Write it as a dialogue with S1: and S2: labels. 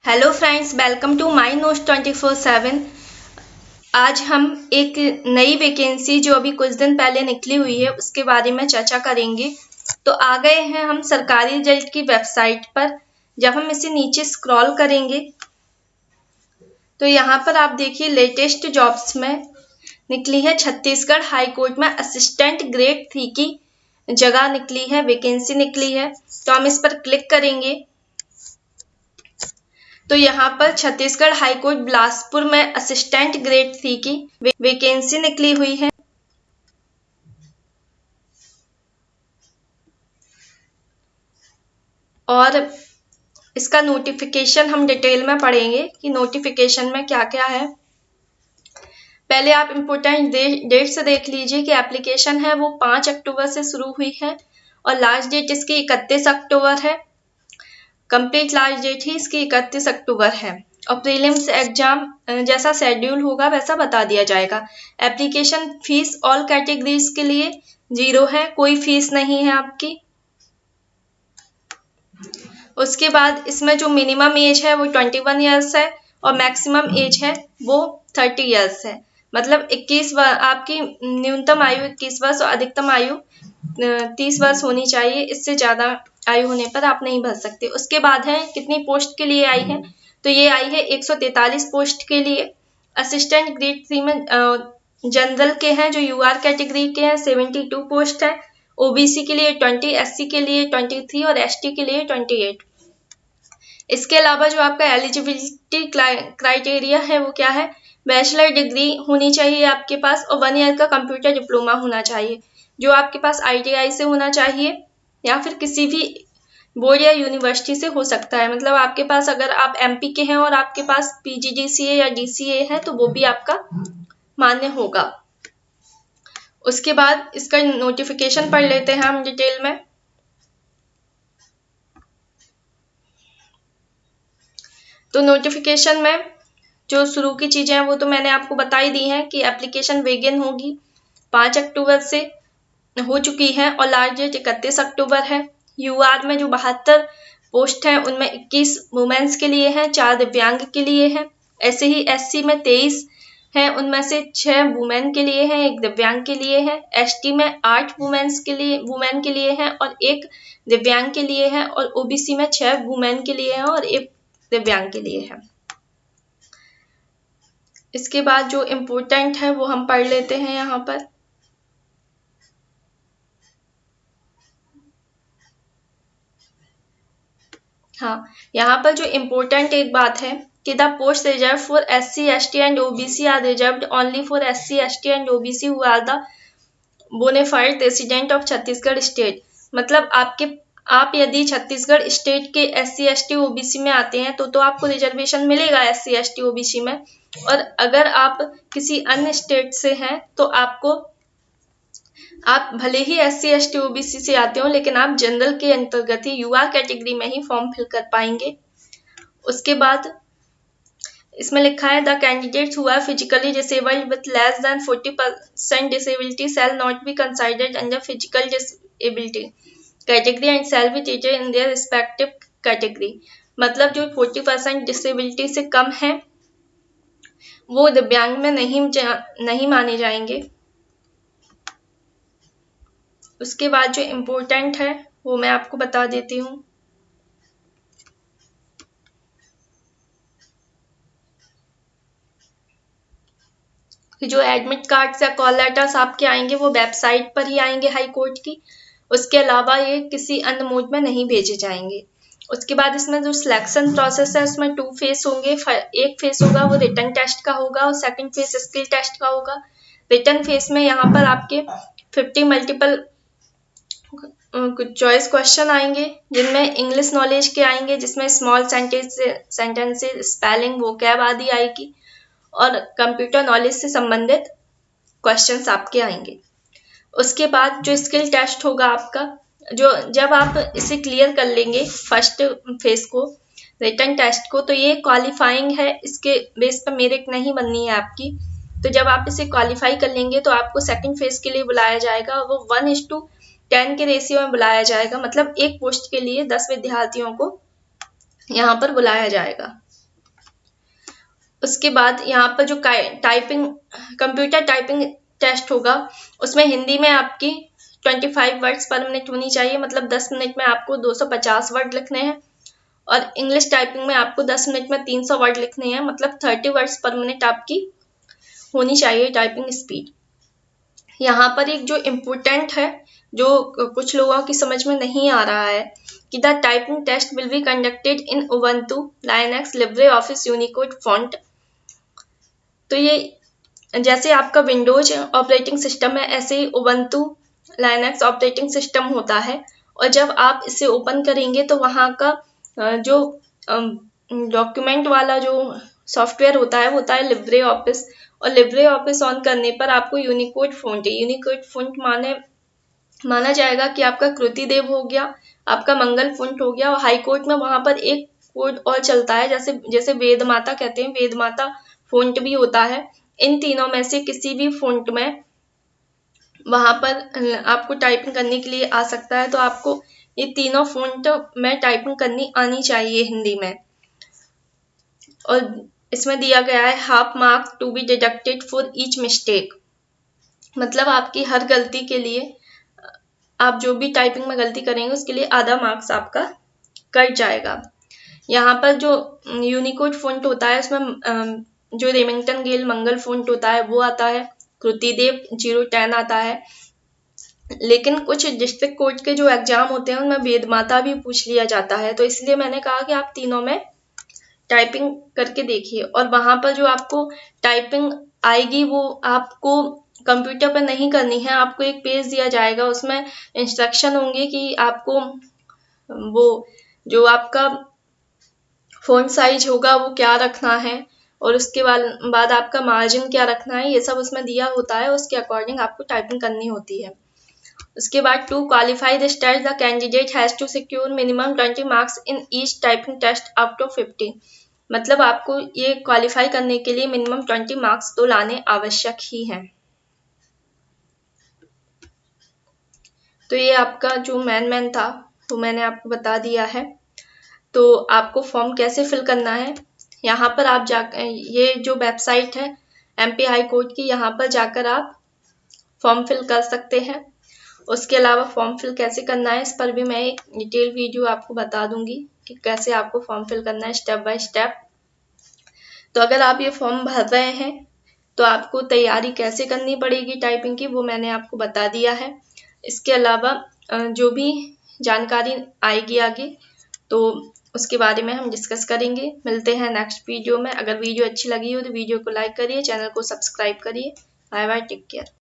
S1: Hello friends, welcome to my notes 24/7। आज हम एक नई वैकेंसी जो अभी कुछ दिन पहले निकली हुई है उसके बारे में चर्चा करेंगे। तो आ गए हैं हम सरकारी रिजल्ट की वेबसाइट पर। जब हम इसे नीचे स्क्रॉल करेंगे तो यहाँ पर आप देखिए लेटेस्ट जॉब्स में निकली है छत्तीसगढ़ हाई कोर्ट में असिस्टेंट ग्रेड 3 की जगह निकली है, वैकेंसी निकली है। तो हम इस पर क्लिक करेंगे तो यहाँ पर छत्तीसगढ़ हाई कोर्ट बिलासपुर में असिस्टेंट ग्रेड 3 की वैकेंसी निकली हुई है। और इसका नोटिफिकेशन हम डिटेल में पढ़ेंगे कि नोटिफिकेशन में क्या क्या है। पहले आप इम्पोर्टेंट डेट्स देख लीजिए कि एप्लीकेशन है वो 5 अक्टूबर से शुरू हुई है और लास्ट डेट इसकी 31 अक्टूबर है। कंप्लीट लास्ट डेट ही इसकी 31 अक्टूबर है। और प्रीलिम्स एग्जाम जैसा शेड्यूल होगा वैसा बता दिया जाएगा। एप्लीकेशन फीस ऑल कैटेगरीज के लिए 0 है, कोई फीस नहीं है आपकी। उसके बाद इसमें जो मिनिमम एज है वो 21 ईयर्स है और मैक्सिमम एज है वो 30 ईयर्स है। मतलब 21 आपकी न्यूनतम आयु 21 वर्ष और अधिकतम आयु 30 वर्ष होनी चाहिए। इससे ज़्यादा आयु होने पर आप नहीं भर सकते। उसके बाद है कितनी पोस्ट के लिए आई है, तो ये आई है 143 पोस्ट के लिए। असिस्टेंट ग्रेड 3 में जनरल के हैं जो यूआर कैटेगरी के हैं 72 पोस्ट है। ओबीसी के लिए 20, एससी के लिए 23 और एसटी के लिए 28। इसके अलावा जो आपका एलिजिबिलिटी क्राइटेरिया है वो क्या है, बैचलर डिग्री होनी चाहिए आपके पास और 1 ईयर का कंप्यूटर डिप्लोमा होना चाहिए जो आपके पास आईटीआई से होना चाहिए या फिर किसी भी बोर्ड या यूनिवर्सिटी से हो सकता है। मतलब आपके पास अगर आप एमपी के हैं और आपके पास पीजीडीसीए या डीसीए है तो वो भी आपका मान्य होगा। उसके बाद इसका नोटिफिकेशन पढ़ लेते हैं हम डिटेल में। तो नोटिफिकेशन में जो शुरू की चीज़ें हैं वो तो मैंने आपको बता ही दी हैं कि एप्लीकेशन वेगन होगी 5 अक्टूबर से हो चुकी है और लास्ट डेट 31 अक्टूबर है। यूआर में जो 72 पोस्ट हैं उनमें 21 वुमेन्स के लिए हैं, 4 दिव्यांग के लिए हैं। ऐसे ही एससी में 23 हैं, उनमें से 6 वुमेन के लिए हैं, 1 दिव्यांग के लिए है। एसटी में 8 वुमेन के लिए हैं और 1 दिव्यांग के लिए है। और ओबीसी में 6 वुमेन के लिए हैं और 1 दिव्यांग के लिए है। इसके बाद जो इम्पोर्टेंट है वो हम पढ़ लेते हैं यहाँ पर। हाँ, यहाँ पर जो इम्पोर्टेंट एक बात है कि the post reserve for SC, ST and OBC are reserved only for SC, ST and OBC who are the bonafide resident of Chhattisgarh state. मतलब आप यदि छत्तीसगढ़ स्टेट के SC, ST, OBC में आते हैं तो आपको रिजर्वेशन मिलेगा SC, ST, OBC में। और अगर आप किसी अन्य स्टेट से हैं तो आप भले ही SC, ST, OBC से आते हो लेकिन आप जनरल के अंतर्गत ही यूआर कैटेगरी में ही फॉर्म फिल कर पाएंगे। उसके बाद इसमें लिखा है the candidates who are physically disabled with less than 40% disability shall not be considered under physical disability category and shall be treated in their respective category. मतलब जो 40% डिसेबिलिटी से कम है वो दिव्यांग में नहीं माने जाएंगे। उसके बाद जो इम्पोर्टेंट है वो मैं आपको बता देती हूँ। जो एडमिट कार्ड्स या कॉल लेटर्स आपके आएंगे वो वेबसाइट पर ही आएंगे हाई कोर्ट की। उसके अलावा ये किसी अन्य मोड में नहीं भेजे जाएंगे। उसके बाद इसमें जो सिलेक्शन प्रोसेस है उसमें 2 फेस होंगे। एक फेस होगा वो रिटन टेस्ट का होगा और सेकंड फेस स्किल टेस्ट का होगा। रिटन फेस में यहाँ पर आपके 50 मल्टीपल कुछ चॉइस क्वेश्चन आएंगे जिनमें इंग्लिश नॉलेज के आएंगे, जिसमें स्मॉल सेंटेंसेस, स्पेलिंग, वोकैब आदि आएगी और कंप्यूटर नॉलेज से संबंधित क्वेश्चंस आपके आएंगे। उसके बाद जो स्किल टेस्ट होगा आपका, जो जब आप इसे क्लियर कर लेंगे फर्स्ट फेज को, रिटन टेस्ट को, तो ये क्वालिफाइंग है, इसके बेस पर मेरिट नहीं बननी है आपकी। तो जब आप इसे क्वालिफाई कर लेंगे तो आपको सेकंड फेज के लिए बुलाया जाएगा। वो 1:10 के रेशियो में बुलाया जाएगा। मतलब एक पोस्ट के लिए 10 विद्यार्थियों को यहाँ पर बुलाया जाएगा। उसके बाद यहाँ पर जो टाइपिंग कंप्यूटर टाइपिंग टेस्ट होगा उसमें हिंदी में आपकी 25 वर्ड्स पर मिनट होनी चाहिए, मतलब 10 मिनट में आपको 250 वर्ड लिखने हैं। और इंग्लिश टाइपिंग में आपको 10 मिनट में 300 वर्ड लिखने हैं, मतलब 30 वर्ड्स पर मिनट आपकी होनी चाहिए टाइपिंग स्पीड। यहाँ पर एक जो इम्पोर्टेंट है, जो कुछ लोगों की समझ में नहीं आ रहा है, कि the typing test will be conducted in Ubuntu Linux LibreOffice Unicode font. तो ये जैसे आपका विंडोज ऑपरेटिंग सिस्टम है, ऐसे ही उबंटू लाइनक्स ऑपरेटिंग सिस्टम होता है। और जब आप इसे ओपन करेंगे तो वहाँ का जो डॉक्यूमेंट वाला जो सॉफ्टवेयर होता है वो होता है लिब्रे ऑफिस। और लिब्रे ऑफिस ऑन करने पर आपको यूनिकोड फॉन्ट, यूनिकोड फॉन्ट माना जाएगा कि आपका कृतिदेव हो गया, आपका मंगल फॉन्ट हो गया। और हाई कोर्ट में वहाँ पर एक कोड और चलता है, जैसे वेद माता कहते हैं, वेद माता फॉन्ट भी होता है। इन तीनों में से किसी भी फॉन्ट में वहाँ पर आपको टाइपिंग करने के लिए आ सकता है। तो आपको ये तीनों फॉन्ट में टाइपिंग करनी आनी चाहिए हिंदी में। और इसमें दिया गया है half marks to be deducted for each mistake, मतलब आपकी हर गलती के लिए, आप जो भी टाइपिंग में गलती करेंगे उसके लिए आधा मार्क्स आपका कट जाएगा। यहाँ पर जो यूनिकोड फॉन्ट होता है उसमें जो रेमिंगटन गेल मंगल फॉन्ट होता है वो आता है, कृतिदेव 010 आता है। लेकिन कुछ डिस्ट्रिक्ट कोर्ट के जो एग्जाम होते हैं उनमें वेद माता भी पूछ लिया जाता है, तो इसलिए मैंने कहा कि आप तीनों में टाइपिंग करके देखिए। और वहाँ पर जो आपको टाइपिंग आएगी वो आपको कंप्यूटर पर नहीं करनी है, आपको एक पेज दिया जाएगा, उसमें इंस्ट्रक्शन होंगे कि आपको वो जो आपका फ़ॉन्ट साइज होगा वो क्या रखना है, और उसके बाद आपका मार्जिन क्या रखना है, ये सब उसमें दिया होता है, उसके अकॉर्डिंग आपको टाइपिंग करनी होती है। उसके बाद to qualify this test the candidate has to secure minimum 20 marks in each typing test out of 50, मतलब आपको ये क्वालिफाई करने के लिए मिनिमम 20 मार्क्स तो लाने आवश्यक ही हैं। तो ये आपका जो मैन था वो मैंने आपको बता दिया है। तो आपको फॉर्म कैसे फिल करना है, यहाँ पर आप ये जो वेबसाइट है MP हाई कोर्ट की, यहाँ पर जाकर आप फॉर्म फिल कर सकते हैं। उसके अलावा फॉर्म फिल कैसे करना है इस पर भी मैं एक डिटेल वीडियो आपको बता दूंगी कि कैसे आपको फॉर्म फिल करना है स्टेप बाय स्टेप। तो अगर आप ये फॉर्म भर रहे हैं तो आपको तैयारी कैसे करनी पड़ेगी टाइपिंग की, वो मैंने आपको बता दिया है। इसके अलावा जो भी जानकारी आएगी आगे तो उसके बारे में हम डिस्कस करेंगे। मिलते हैं नेक्स्ट वीडियो में। अगर वीडियो अच्छी लगी हो तो वीडियो को लाइक करिए, चैनल को सब्सक्राइब करिए। Bye bye, take care.